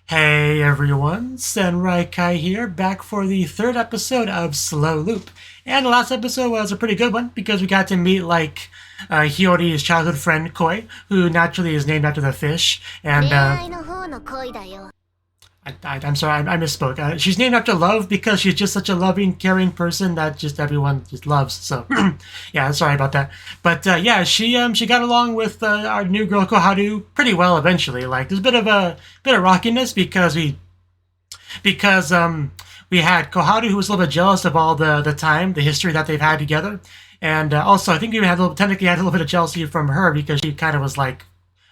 Hey everyone, Senrai here, back for the third episode of Slow Loop. And the last episode was a pretty good one because we got to meet Hiyori's childhood friend Koi, who naturally is named after the fish. And I'm sorry, I misspoke. She's named after love because she's just such a loving, caring person that just everyone just loves. So, yeah, sorry about that. But yeah, she got along with our new girl Koharu pretty well eventually. Like, there's a bit of rockiness because we had Koharu who was a little bit jealous of all the history that they've had together, and also I think we technically had a little bit of jealousy from her because she kind of was like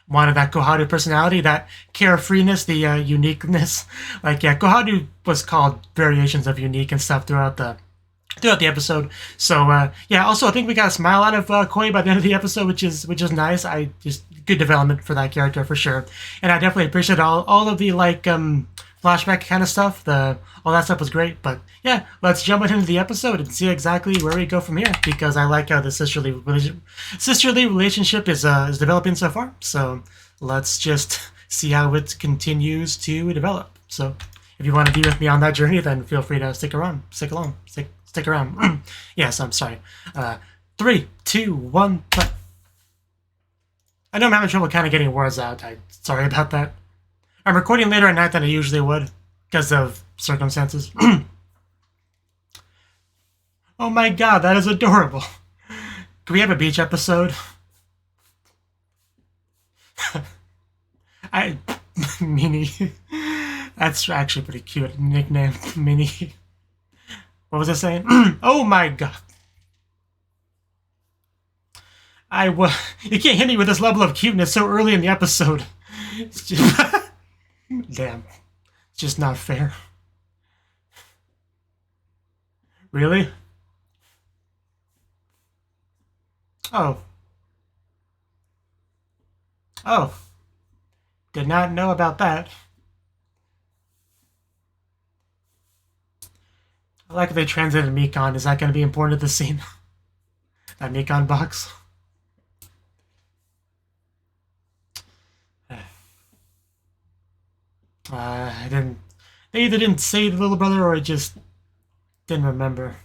wanted that Koharu personality, that carefreeness, the uniqueness. Like, yeah, Koharu was called variations of unique and stuff throughout the episode. So yeah, also I think we got a smile out of Koi by the end of the episode, which is nice. I just good development for that character for sure, and I definitely appreciate all of the flashback kind of stuff. All that stuff was great. But yeah, let's jump into the episode and see exactly where we go from here, because I like how the sisterly relationship is developing so far. So let's just see how it continues to develop. So if you want to be with me on that journey, then feel free to stick around. Stick around. Yes, I'm sorry. 3, 2, 1, play. I know I'm having trouble kind of getting words out. Sorry about that. I'm recording later at night than I usually would because of circumstances. Oh my god, that is adorable. Can we have a beach episode? Minnie. That's actually pretty cute nickname, Minnie. What was I saying? Oh my god. You can't hit me with this level of cuteness so early in the episode. It's just damn. It's just not fair. Really? Oh. Oh. Did not know about that. I like that they translated Mikon. Is that going to be important to the scene? That Mikon box? I didn't. They either didn't say the little brother or I just didn't remember.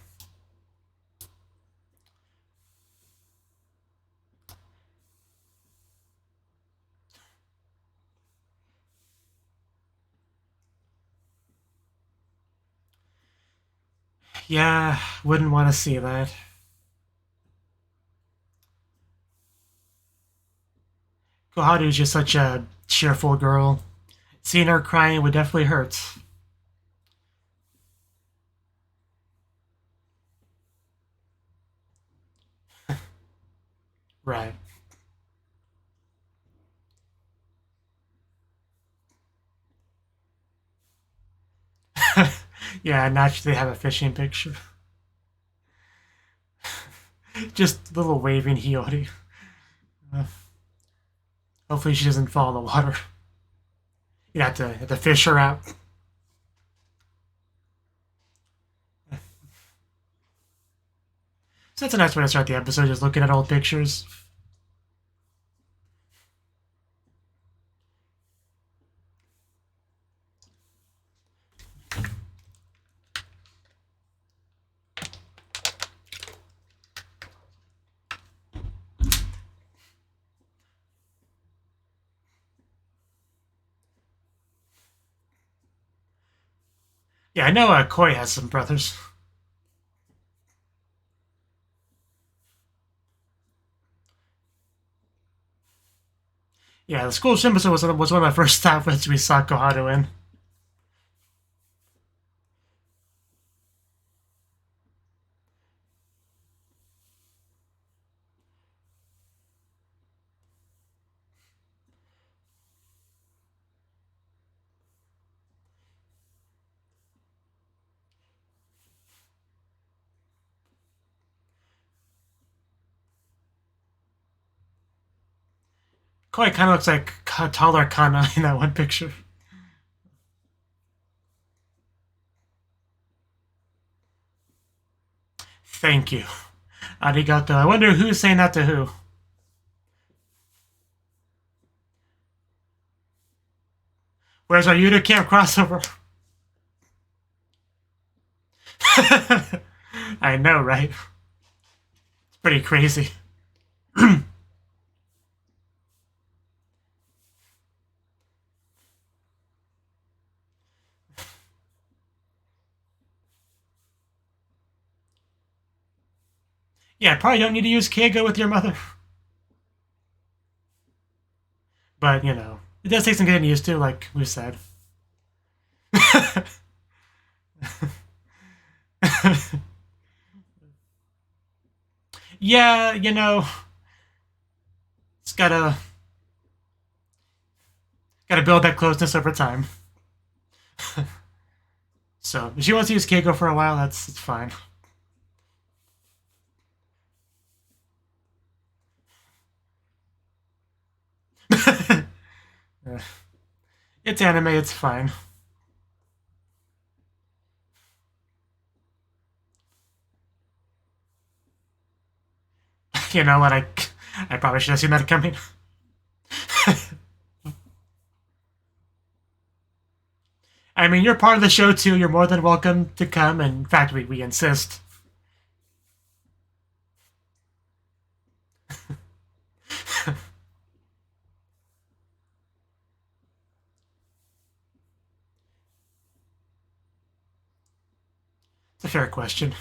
Yeah, wouldn't want to see that. Koharu's just such a cheerful girl. Seeing her crying would definitely hurt. Right. Yeah, naturally have a fishing picture. Just little waving Hiyori. Uh, Hopefully she doesn't fall in the water. You have to fish her out. So that's a nice way to start the episode, just looking at old pictures. Yeah, I know Koi has some brothers. Yeah, the school gym was one of my first outfits we saw Koharu in. Koi kind of looks like taller Kana in that one picture. Thank you. Arigato. I wonder who's saying that to who. Where's our Yuta Camp crossover? I know, right? It's pretty crazy. Yeah, probably don't need to use Keigo with your mother. But, you know, it does take some getting used to, like we said. Yeah, you know, it's gotta build that closeness over time. So if she wants to use Keiko for a while, it's fine. It's anime, it's fine. You know what, I probably should have seen that coming. I mean, you're part of the show too. You're more than welcome to come. And in fact, we insist. It's a fair question.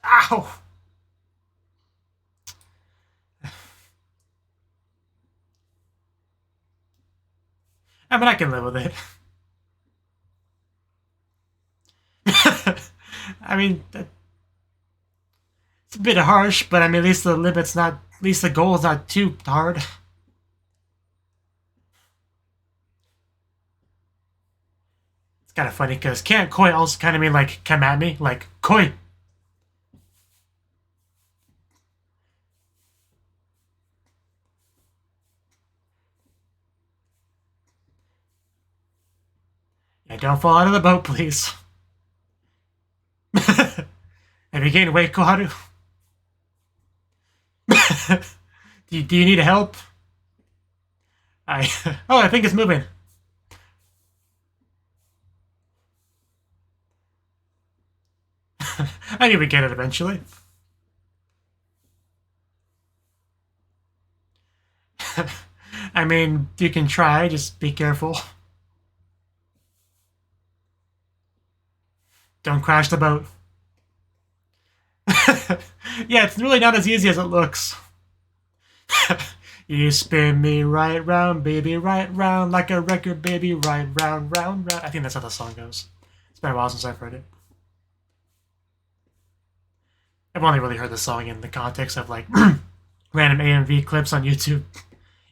Ow! I mean, I can live with it. I mean, it's a bit harsh, but I mean, at least the limit's not, at least the goal's not too hard. It's kind of funny because can't koi also kind of mean like come at me, like koi. Yeah, don't fall out of the boat, please. Have you gained weight, Koharu? do you need help? Oh, I think it's moving. I knew we'd get it eventually. I mean, you can try, just be careful. Don't crash the boat. Yeah, it's really not as easy as it looks. You spin me right round, baby, right round, like a record, baby, right round, round, round. I think that's how the song goes. It's been a while since I've heard it. I've only really heard the song in the context of like random AMV clips on YouTube,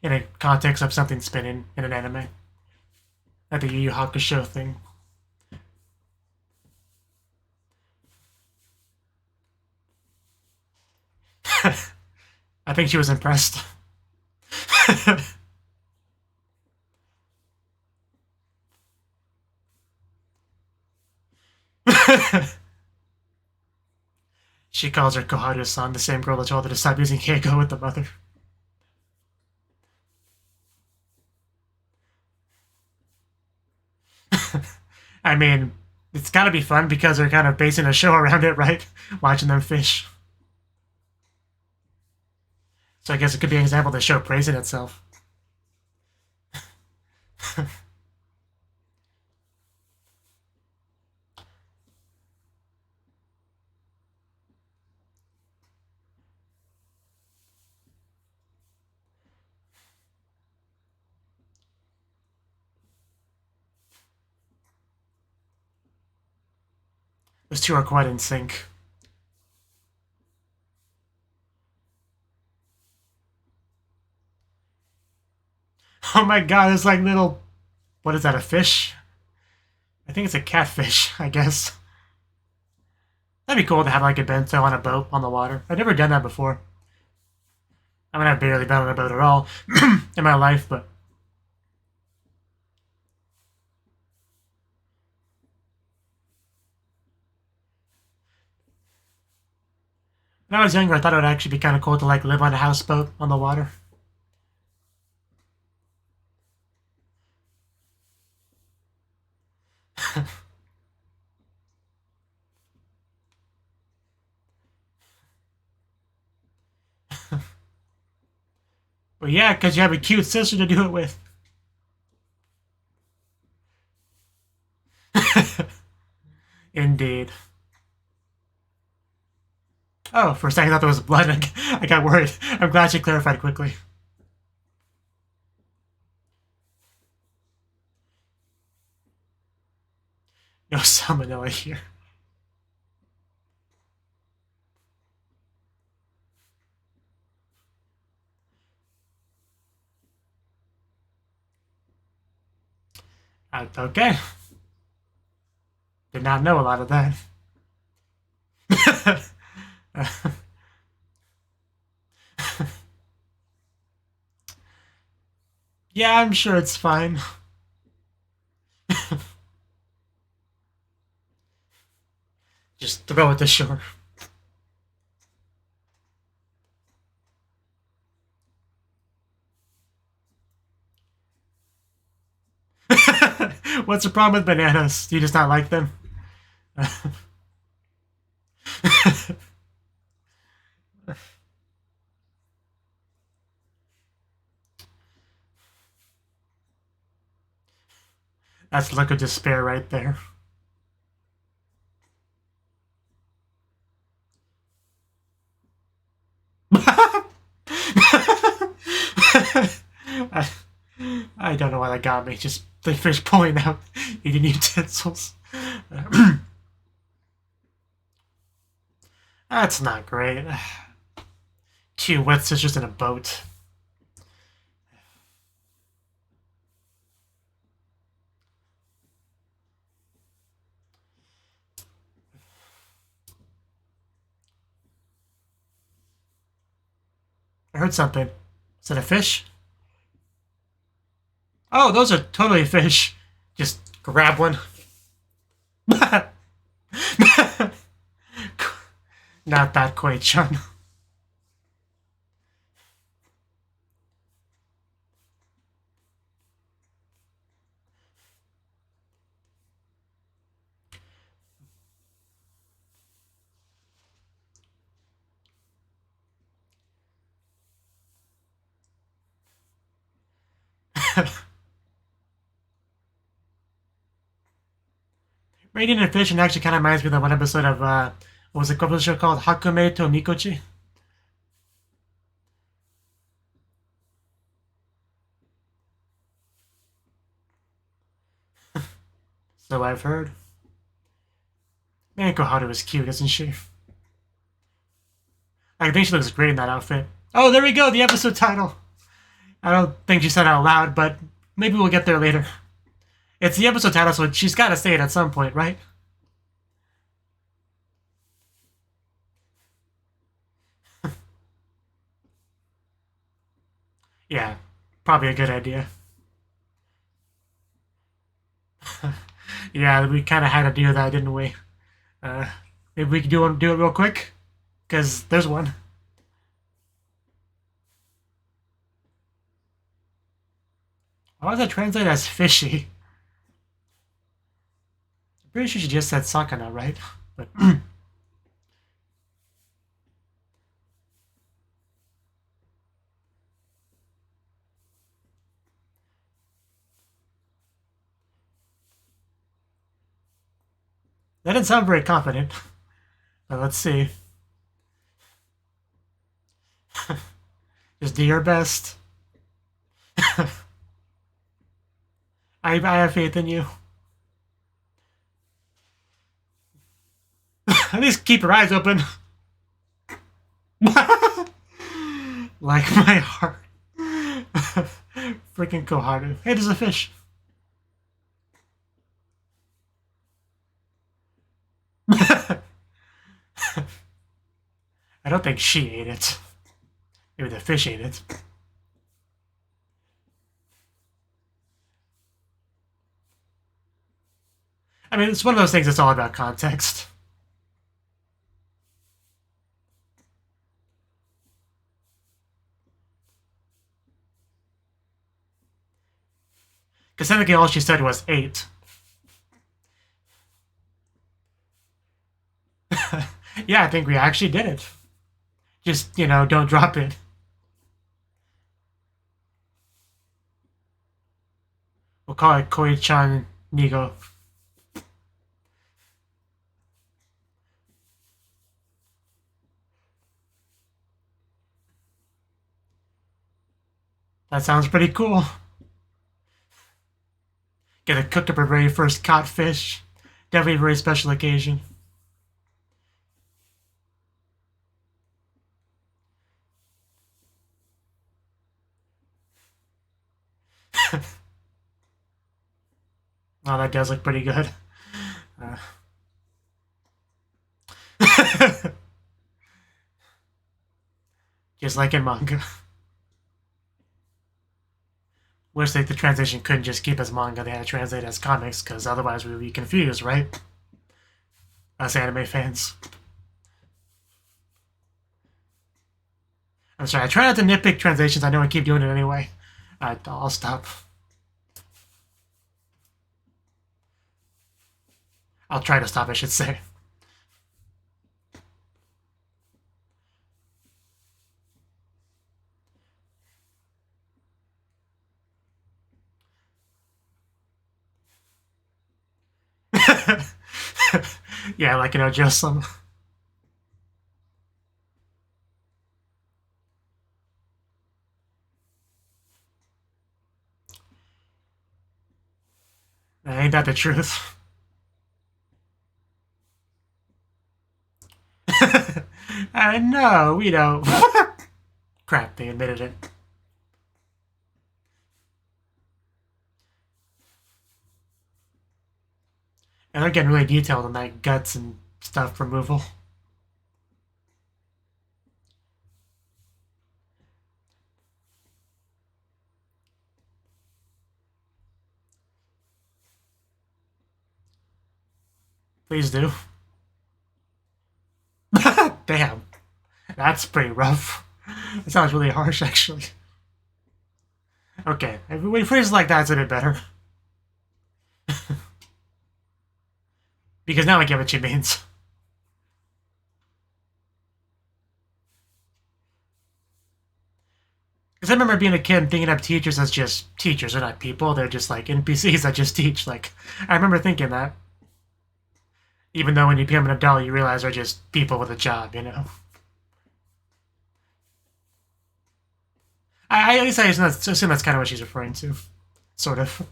in a context of something spinning in an anime, like the Yu Yu Hakusho thing. I think she was impressed. She calls her Koharu-san, the same girl that told her to stop using Keiko with the mother. I mean, it's gotta be fun because they're kind of basing a show around it, right? Watching them fish. So I guess it could be an example of the show praising itself. Those two are quite in sync. Oh my god, it's like little... What is that, a fish? I think it's a catfish, I guess. That'd be cool to have like a bento on a boat on the water. I've never done that before. I mean, I've barely been on a boat at all in my life, but... When I was younger, I thought it would actually be kind of cool to like live on a houseboat on the water. But yeah, because you have a cute sister to do it with. Indeed. Oh, for a second I thought there was blood. I got worried. I'm glad you clarified quickly. No salmonella here. Okay. Did not know a lot of that. Yeah, I'm sure it's fine. Just throw it to shore. What's the problem with bananas? Do you just not like them? That's the look of despair right there. I don't know why that got me. Just the fish pulling out eating utensils. That's not great. 2 wet sisters in a boat. I heard something. Is that a fish? Oh, those are totally fish. Just grab one. Not that quite, Chun. Radiant and Fish actually kind of reminds me of that one episode of, what was the couple show called? Hakume to Mikochi? So I've heard. Man, Koharu is cute, isn't she? I think she looks great in that outfit. Oh, there we go, the episode title. I don't think she said it out loud, but maybe we'll get there later. It's the episode title, so she's got to say it at some point, right? Yeah, probably a good idea. Yeah, we kind of had to do that, didn't we? Maybe we could do it real quick, because there's one. Why does that translate as fishy? I'm pretty sure she just said sakana, right? But that didn't sound very confident. But let's see. Just do your best. I have faith in you. At least keep your eyes open. Like my heart. Freaking Koharu. Hey, there's a fish. I don't think she ate it. Maybe the fish ate it. I mean, it's one of those things that's all about context. Because technically all she said was 8. Yeah, I think we actually did it. Just, don't drop it. We'll call it Koi-chan Nigo. That sounds pretty cool. Get it cooked up our very first caught fish. Definitely a very special occasion. Oh, that does look pretty good. Just like in manga. Wish the translation couldn't just keep as manga, they had to translate as comics, because otherwise we would be confused, right? Us anime fans. I'm sorry, I try not to nitpick translations, I know I keep doing it anyway. I'll stop. I'll try to stop, I should say. Yeah, like, just some. Ain't that the truth? No, we don't. Crap, they admitted it. And they're getting really detailed on that guts and stuff removal. Please do. Damn. That's pretty rough. That sounds really harsh, actually. Okay, when you phrase it like that, it's a bit better. Because now I get what she means. Because I remember being a kid and thinking of teachers as just teachers. They're not people. They're just like NPCs that just teach. Like, I remember thinking that. Even though when you become an adult, you realize they're just people with a job, At least I assume that's kind of what she's referring to. Sort of.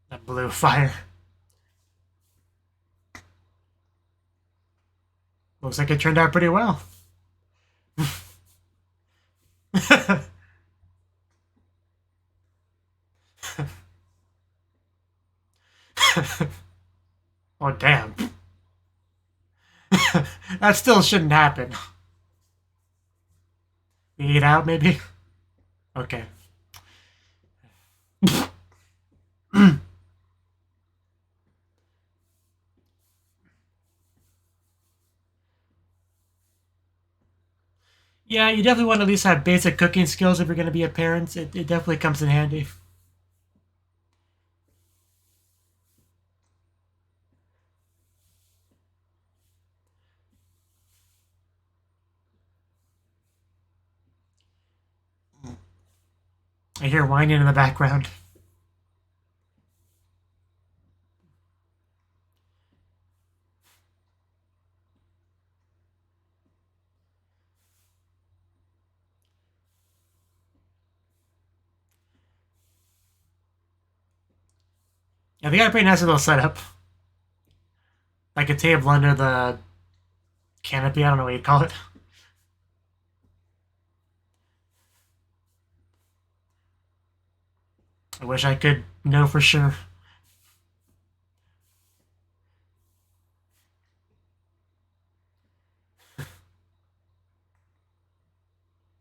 That blue fire. Looks like it turned out pretty well. Oh, damn. That still shouldn't happen. Eat out, maybe? Okay. Yeah, you definitely want to at least have basic cooking skills if you're going to be a parent. It definitely comes in handy. I hear whining in the background. Yeah, they got a pretty nice little setup. Like a table under the canopy, I don't know what you call it. I wish I could know for sure.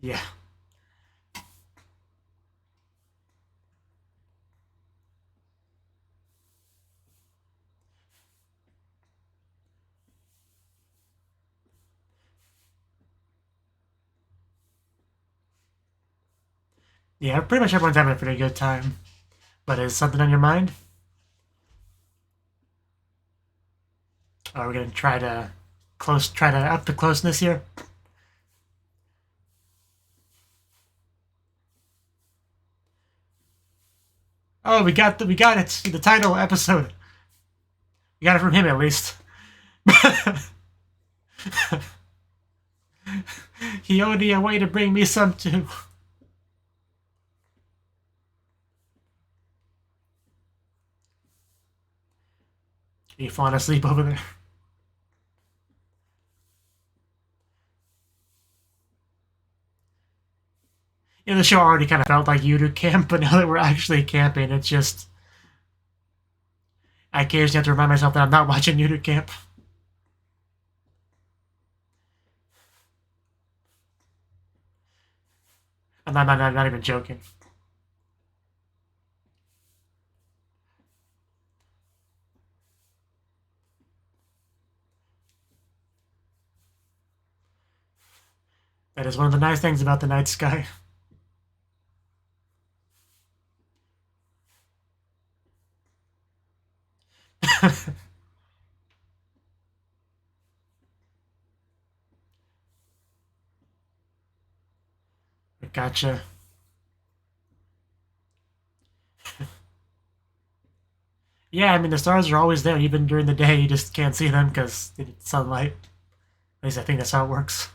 Yeah. Yeah, pretty much everyone's having a pretty good time. But is something on your mind? Are we gonna try to up the closeness here? Oh, we got it. The title episode. We got it from him at least. He only a way to bring me some too. You falling asleep over there? Yeah, the show already kind of felt like you do camp, but now that we're actually camping, it's just I occasionally have to remind myself that I'm not watching you do camp. I'm not even joking. That is one of the nice things about the night sky. Gotcha. Yeah, I mean, the stars are always there, even during the day. You just can't see them because it's sunlight. At least I think that's how it works.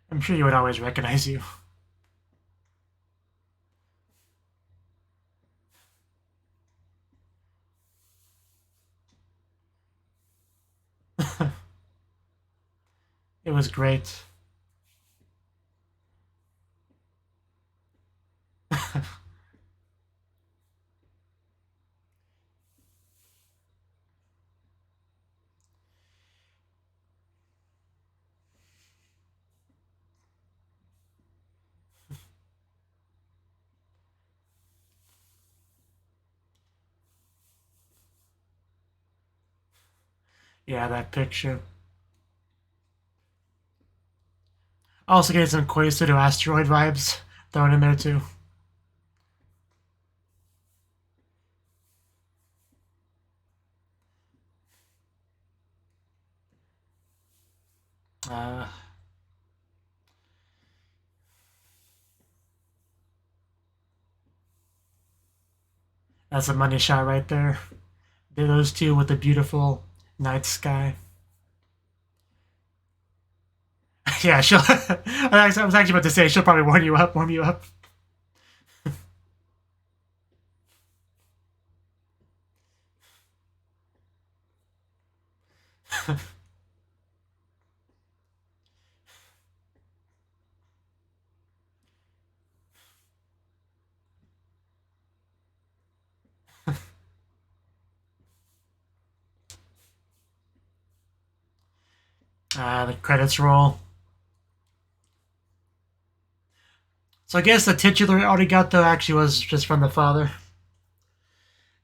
I'm sure you would always recognize you. It was great. Yeah, that picture. Also getting some Quasar to asteroid vibes thrown in there too. Uh, that's a money shot right there. Those two with the beautiful night sky. Yeah, she'll. I was actually about to say she'll probably warm you up. The credits roll. So I guess the titular arigato actually was just from the father.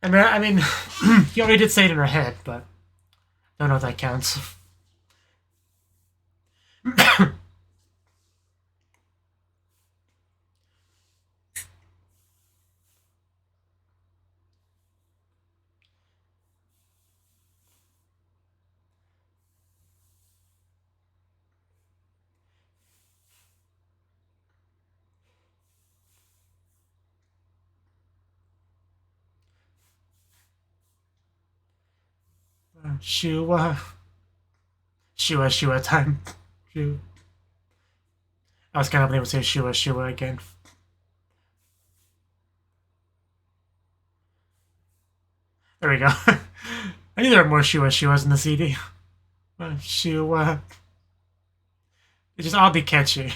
I mean, he already did say it in her head, but don't know if that counts. Shua, Shua time. Shua. I was kind of able to say Shua again. There we go. I knew there were more Shuas in the CD. Shua. It's just oddly catchy.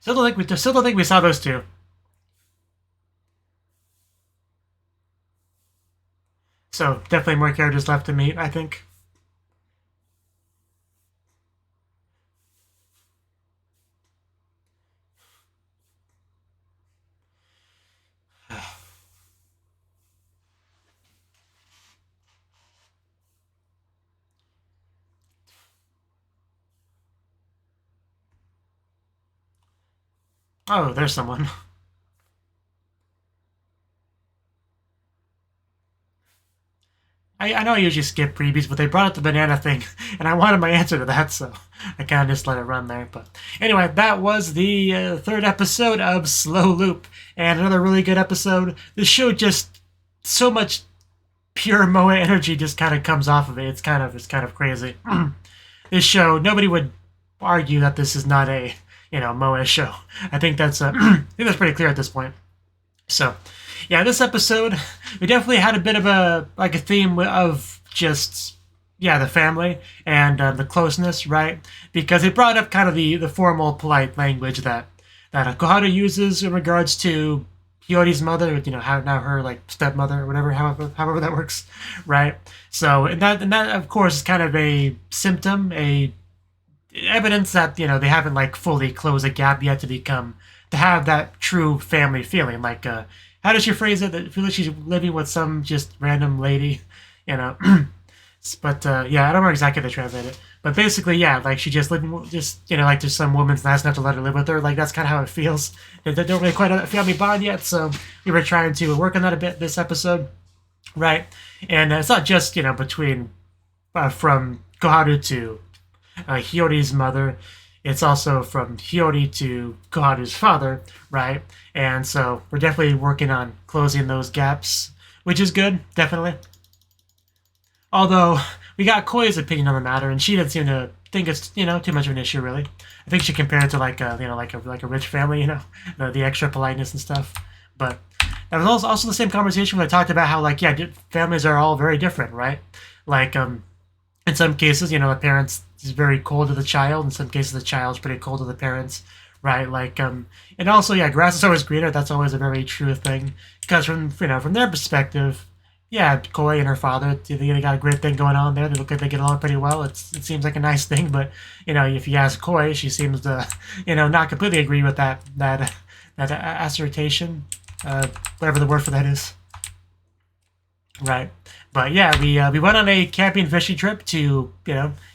Still don't think we saw those two. So definitely more characters left to meet, I think. Oh, there's someone. I know I usually skip previews, but they brought up the banana thing, and I wanted my answer to that, so I kind of just let it run there. But anyway, that was the third episode of Slow Loop, and another really good episode. The show just so much pure Moe energy just kind of comes off of it. It's kind of crazy. This show, nobody would argue that this is not a Moe show. I think that's I think that's pretty clear at this point. So, yeah, this episode we definitely had a bit of a theme of just the family and the closeness, right? Because it brought up kind of the formal, polite language that Koharu uses in regards to Hiyori's mother, how now her like stepmother or whatever, however that works, right? So and that of course is kind of a symptom, a evidence that they haven't like fully closed a gap yet to have that true family feeling. Like how does she phrase it? That feel like she's living with some just random lady, But I don't remember exactly how they translate it. But basically, like she just living, like there's some woman's nice enough to let her live with her. Like that's kind of how it feels. They don't really quite have a family bond yet, so we were trying to work on that a bit this episode, right? And it's not just between from Koharu to Hiyori's mother. It's also from Hiyori to Koharu's father, right? And so we're definitely working on closing those gaps, which is good, definitely. Although we got Koi's opinion on the matter, and she didn't seem to think it's too much of an issue, really. I think she compared it to like a rich family, the extra politeness and stuff. But that was also the same conversation when I talked about how families are all very different, right? Like in some cases, the parents is very cold to the child. In some cases, the child's pretty cold to the parents, right? Like and also grass is always greener. That's always a very true thing because from their perspective. Yeah, Koi and her father, they got a great thing going on there. They look like they get along pretty well. It seems like a nice thing, but if you ask Koi, she seems to not completely agree with that assertion, whatever the word for that is. Right, but yeah, we went on a camping fishing trip to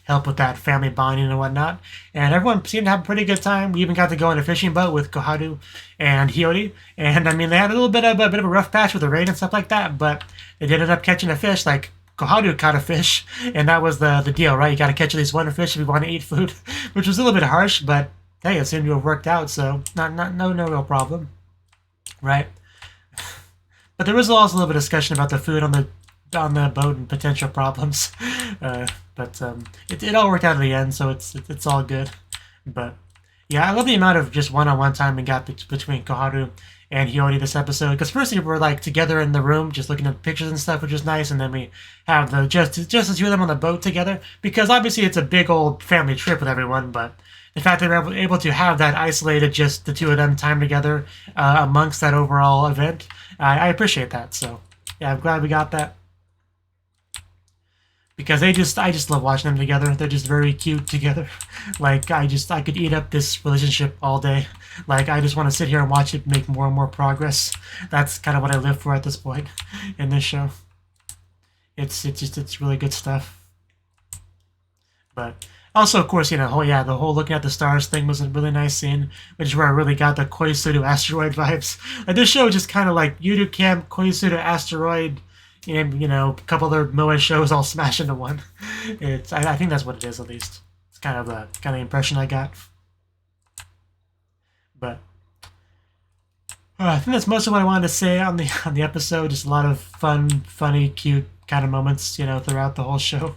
help with that family bonding and whatnot, and everyone seemed to have a pretty good time. We even got to go on a fishing boat with Koharu and Hiyori, and I mean they had a little bit of a rough patch with the rain and stuff like that, but they did end up catching a fish. Like Koharu caught a fish, and that was the deal, right? You got to catch at least one fish if you want to eat food, which was a little bit harsh, but hey, it seemed to have worked out, so no real problem, right? But there was also a little bit of discussion about the food on the boat and potential problems, but it all worked out in the end, so it's all good. But yeah, I love the amount of just one-on-one time we got between Koharu and Hiyori this episode. Because first we were like together in the room, just looking at pictures and stuff, which was nice, and then we have the just the two of them on the boat together. Because obviously it's a big old family trip with everyone, but the fact that we're able to have that isolated, just the two of them time together amongst that overall event, I appreciate that. So yeah, I'm glad we got that. Because I just love watching them together. They're just very cute together. Like I could eat up this relationship all day. Like I just want to sit here and watch it make more and more progress. That's kind of what I live for at this point in this show. It's really good stuff. But also, of course, the whole looking at the stars thing was a really nice scene, which is where I really got the Koizuru asteroid vibes. Like this show just kind of like Yudu Camp, Koizuru asteroid, and a couple other Moe shows all smashed into one. I think that's what it is, at least. It's kind of the impression I got. But I think that's most of what I wanted to say on the episode. Just a lot of fun, funny, cute kind of moments, throughout the whole show.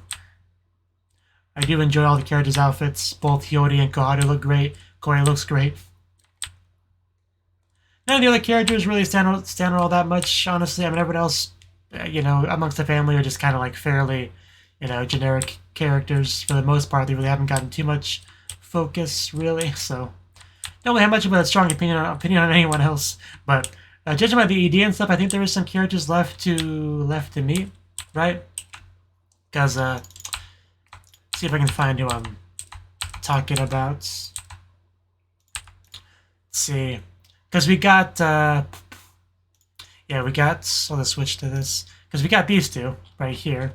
I do enjoy all the characters' outfits. Both Hiyori and Koharu look great. Koi looks great. None of the other characters really stand out all that much, honestly. I mean, everyone else, amongst the family are just kind of like fairly, generic characters for the most part. They really haven't gotten too much focus, really. So, don't really have much of a strong opinion on anyone else. But judging by the ED and stuff, I think there is some characters left to meet, right? Because see if I can find who I'm talking about. Let's see, because we got so let's switch to this, because we got these two right here,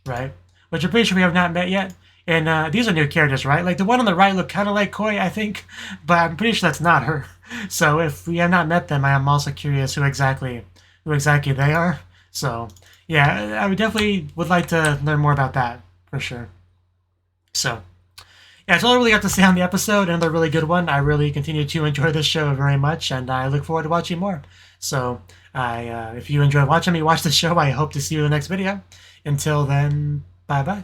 right, which I'm pretty sure we have not met yet, and these are new characters, right? Like the one on the right looked kind of like Koi, I think, but I'm pretty sure that's not her. So if we have not met them, I am also curious who exactly they are. So yeah, I would definitely would like to learn more about that for sure. So yeah, that's all I really got to say on the episode. Another really good one. I really continue to enjoy this show very much, and I look forward to watching more. So if you enjoy watching me watch the show, I hope to see you in the next video. Until then, bye bye.